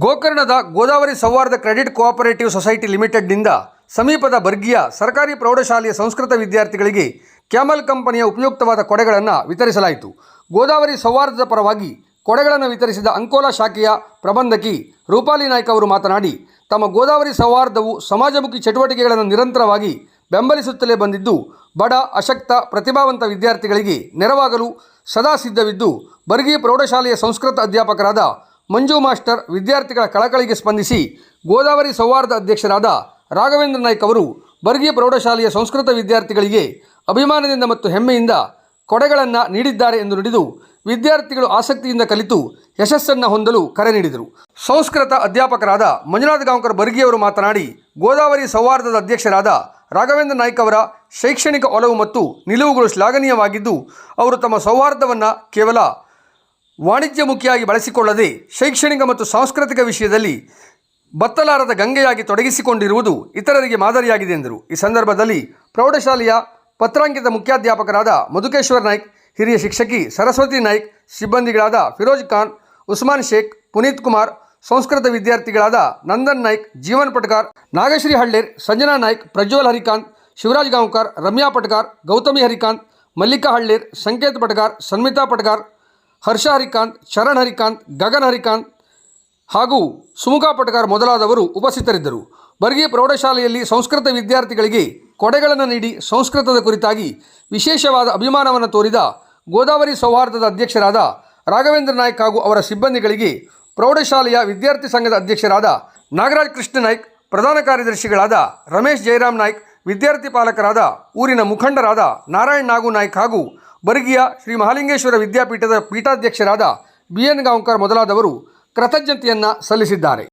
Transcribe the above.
ಗೋಕರ್ಣದ ಗೋದಾವರಿ ಸೌಹಾರ್ದ credit cooperative society ಲಿಮಿಟೆಡ್ನಿಂದ ಸಮೀಪದ ಬರ್ಗಿಯ ಸರ್ಕಾರಿ ಪ್ರೌಢಶಾಲೆಯ ಸಂಸ್ಕೃತ ವಿದ್ಯಾರ್ಥಿಗಳಿಗೆ ಕ್ಯಾಮಲ್ ಕಂಪನಿಯ ಉಪಯುಕ್ತವಾದ ಕೊಡೆಗಳನ್ನು ವಿತರಿಸಲಾಯಿತು. ಗೋದಾವರಿ ಸೌಹಾರ್ದದ ಪರವಾಗಿ ಕೊಡೆಗಳನ್ನು ವಿತರಿಸಿದ ಅಂಕೋಲಾ ಶಾಖೆಯ ಪ್ರಬಂಧಕಿ ರೂಪಾಲಿ ನಾಯ್ಕ ಅವರು ಮಾತನಾಡಿ, ತಮ್ಮ ಗೋದಾವರಿ ಸೌಹಾರ್ದವು ಸಮಾಜಮುಖಿ ಚಟುವಟಿಕೆಗಳನ್ನು ನಿರಂತರವಾಗಿ ಬೆಂಬಲಿಸುತ್ತಲೇ ಬಂದಿದ್ದು, ಬಡ, ಅಶಕ್ತ, ಪ್ರತಿಭಾವಂತ ವಿದ್ಯಾರ್ಥಿಗಳಿಗೆ ನೆರವಾಗಲು ಸದಾ ಸಿದ್ಧವಿದ್ದು, ಬರ್ಗಿ ಪ್ರೌಢಶಾಲೆಯ ಸಂಸ್ಕೃತ ಅಧ್ಯಾಪಕರಾದ ಮಂಜು ಮಾಸ್ಟರ್ ವಿದ್ಯಾರ್ಥಿಗಳ ಕಳಕಳಿಗೆ ಸ್ಪಂದಿಸಿ ಗೋದಾವರಿ ಸೌಹಾರ್ದ ಅಧ್ಯಕ್ಷರಾದ ರಾಘವೇಂದ್ರ ನಾಯ್ಕ ಅವರು ಬರ್ಗಿ ಪ್ರೌಢಶಾಲೆಯ ಸಂಸ್ಕೃತ ವಿದ್ಯಾರ್ಥಿಗಳಿಗೆ ಅಭಿಮಾನದಿಂದ ಮತ್ತು ಹೆಮ್ಮೆಯಿಂದ ಕೊಡೆಗಳನ್ನು ನೀಡಿದ್ದಾರೆ ಎಂದು ನುಡಿದು, ವಿದ್ಯಾರ್ಥಿಗಳು ಆಸಕ್ತಿಯಿಂದ ಕಲಿತು ಯಶಸ್ಸನ್ನು ಹೊಂದಲು ಕರೆ ನೀಡಿದರು. ಸಂಸ್ಕೃತ ಅಧ್ಯಾಪಕರಾದ ಮಂಜುನಾಥ್ ಗಾಂವ್ಕರ್ ಬರ್ಗಿಯವರು ಮಾತನಾಡಿ, ಗೋದಾವರಿ ಸೌಹಾರ್ದದ ಅಧ್ಯಕ್ಷರಾದ ರಾಘವೇಂದ್ರ ನಾಯ್ಕ ಅವರ ಶೈಕ್ಷಣಿಕ ಒಲವು ಮತ್ತು ನಿಲುವುಗಳು ಶ್ಲಾಘನೀಯವಾಗಿದ್ದು, ಅವರು ತಮ್ಮ ಸೌಹಾರ್ದವನ್ನು ಕೇವಲ ವಾಣಿಜ್ಯಮುಖಿಯಾಗಿ ಬಳಸಿಕೊಳ್ಳದೆ ಶೈಕ್ಷಣಿಕ ಮತ್ತು ಸಾಂಸ್ಕೃತಿಕ ವಿಷಯದಲ್ಲಿ ಬತ್ತಲಾರದ ಗಂಗೆಯಾಗಿ ತೊಡಗಿಸಿಕೊಂಡಿರುವುದು ಇತರರಿಗೆ ಮಾದರಿಯಾಗಿದೆ ಎಂದರು. ಈ ಸಂದರ್ಭದಲ್ಲಿ ಪ್ರೌಢಶಾಲೆಯ ಪತ್ರಾಂಕಿತ ಮುಖ್ಯಾಧ್ಯಾಪಕರಾದ ಮಧುಕೇಶ್ವರ್ ನಾಯ್ಕ್, ಹಿರಿಯ ಶಿಕ್ಷಕಿ ಸರಸ್ವತಿ ನಾಯ್ಕ್, ಸಿಬ್ಬಂದಿಗಳಾದ ಫಿರೋಜ್ ಖಾನ್, ಉಸ್ಮಾನ್ ಶೇಖ್, ಪುನೀತ್ ಕುಮಾರ್, ಸಂಸ್ಕೃತ ವಿದ್ಯಾರ್ಥಿಗಳಾದ ನಂದನ್ ನಾಯ್ಕ್, ಜೀವನ್ ಪಟ್ಕಾರ್, ನಾಗಶ್ರೀ ಹಳ್ಳೇರ್, ಸಂಜನಾ ನಾಯ್ಕ್, ಪ್ರಜ್ವಲ್ ಹರಿಕಾಂತ್, ಶಿವರಾಜ್ ಗಾಂವ್ಕರ್, ರಮ್ಯಾ ಪಟ್ಕಾರ್, ಗೌತಮಿ ಹರಿಕಾಂತ್, ಮಲ್ಲಿಕಾ ಹಳ್ಳೇರ್, ಸಂಕೇತ್ ಪಟ್ಕಾರ್, ಸನ್ಮಿತಾ ಪಟ್ಕಾರ್, ಹರ್ಷ ಹರಿಕಾಂತ್, ಶರಣ್ ಹರಿಕಾಂತ್, ಗಗನ್ ಹರಿಕಾಂತ್ ಹಾಗೂ ಸುಮುಖಾ ಪಟ್ಕಾರ್ ಮೊದಲಾದವರು ಉಪಸ್ಥಿತರಿದ್ದರು. ಬರ್ಗಿ ಪ್ರೌಢಶಾಲೆಯಲ್ಲಿ ಸಂಸ್ಕೃತ ವಿದ್ಯಾರ್ಥಿಗಳಿಗೆ ಕೊಡೆಗಳನ್ನು ನೀಡಿ ಸಂಸ್ಕೃತದ ಕುರಿತಾಗಿ ವಿಶೇಷವಾದ ಅಭಿಮಾನವನ್ನು ತೋರಿದ ಗೋದಾವರಿ ಸೌಹಾರ್ದದ ಅಧ್ಯಕ್ಷರಾದ ರಾಘವೇಂದ್ರ ನಾಯ್ಕ್ ಹಾಗೂ ಅವರ ಸಿಬ್ಬಂದಿಗಳಿಗೆ ಪ್ರೌಢಶಾಲೆಯ ವಿದ್ಯಾರ್ಥಿ ಸಂಘದ ಅಧ್ಯಕ್ಷರಾದ ನಾಗರಾಜ್ ಕೃಷ್ಣ ನಾಯ್ಕ್, ಪ್ರಧಾನ ಕಾರ್ಯದರ್ಶಿಗಳಾದ ರಮೇಶ್ ಜಯರಾಮ್ ನಾಯ್ಕ್, ವಿದ್ಯಾರ್ಥಿ ಪಾಲಕರಾದ ಊರಿನ ಮುಖಂಡರಾದ ನಾರಾಯಣ್ ನಾಗು ನಾಯ್ಕ್ ಹಾಗೂ ಬರ್ಗಿಯ ಶ್ರೀ ಮಹಾಲಿಂಗೇಶ್ವರ ವಿದ್ಯಾಪೀಠದ ಪೀಠಾಧ್ಯಕ್ಷರಾದ BN ಗಾಂವ್ಕರ್ ಮೊದಲಾದವರು ಕೃತಜ್ಞತೆಯನ್ನು ಸಲ್ಲಿಸಿದ್ದಾರೆ.